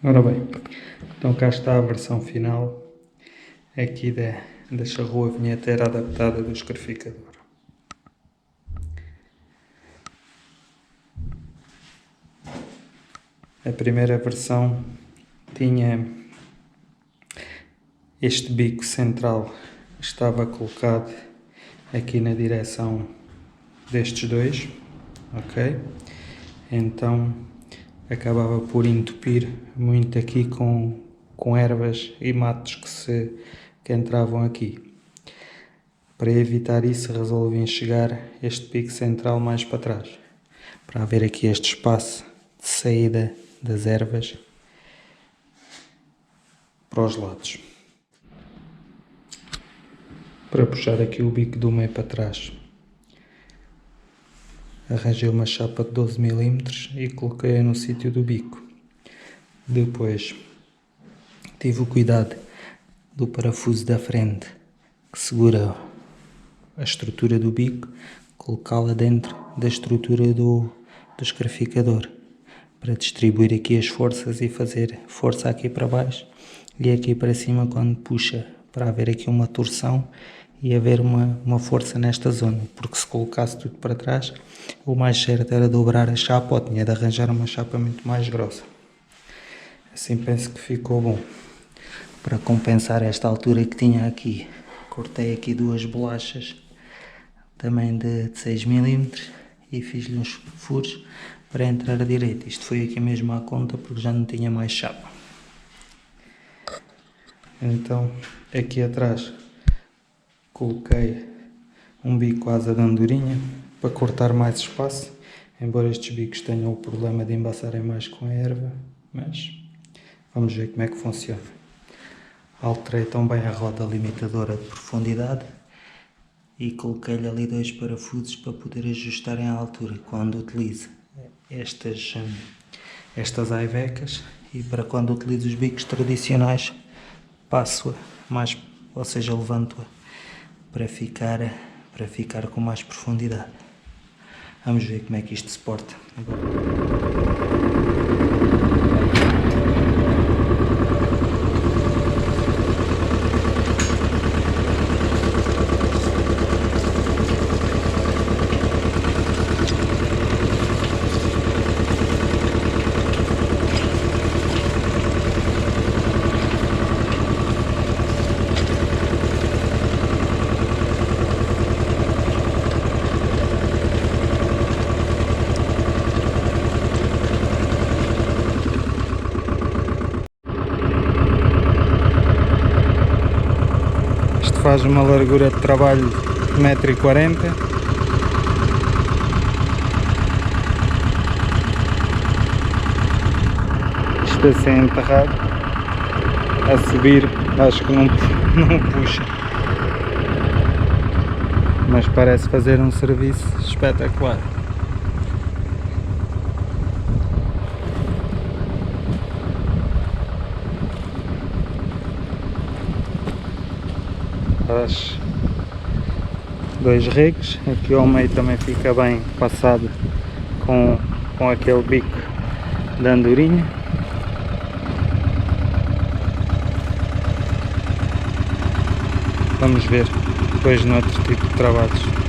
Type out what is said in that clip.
Ora bem, então cá está a versão final aqui da charrua vinheteira adaptada do escarificador. A primeira versão tinha este bico central, estava colocado aqui na direção destes dois, ok? Então acabava por entupir muito aqui com ervas e matos que entravam aqui. Para evitar isso, resolvi enxergar este pico central mais para trás, para haver aqui este espaço de saída das ervas para os lados. Para puxar aqui o bico do meio para trás, arranjei uma chapa de 12 mm e coloquei-a no sítio do bico. Depois tive o cuidado do parafuso da frente que segura a estrutura do bico, colocá-la dentro da estrutura do escarificador, para distribuir aqui as forças e fazer força aqui para baixo e aqui para cima quando puxa, para haver aqui uma torção e haver uma força nesta zona, porque se colocasse tudo para trás, o mais certo era dobrar a chapa ou tinha de arranjar uma chapa muito mais grossa. Assim penso que ficou bom. Para compensar esta altura que tinha aqui, cortei aqui duas bolachas também de 6 mm e fiz-lhe uns furos para entrar à direita. Isto foi aqui mesmo à conta porque já não tinha mais chapa. Então aqui atrás coloquei um bico asa de andorinha para cortar mais espaço, embora estes bicos tenham o problema de embaçarem mais com a erva, mas vamos ver como é que funciona. Alterei também a roda limitadora de profundidade e coloquei-lhe ali dois parafusos para poder ajustar em altura quando utilizo estas aivecas, e para quando utilizo os bicos tradicionais passo-a mais, ou seja, levanto-a para ficar com mais profundidade. Vamos ver como é que isto se porta agora. Faz uma largura de trabalho de 1,40 m. Isto assim enterrado, a subir, acho que não puxa, mas parece fazer um serviço espetacular. Faz dois regos, aqui ao meio também fica bem passado com aquele bico da andorinha. Vamos ver depois no outro tipo de trabalhos.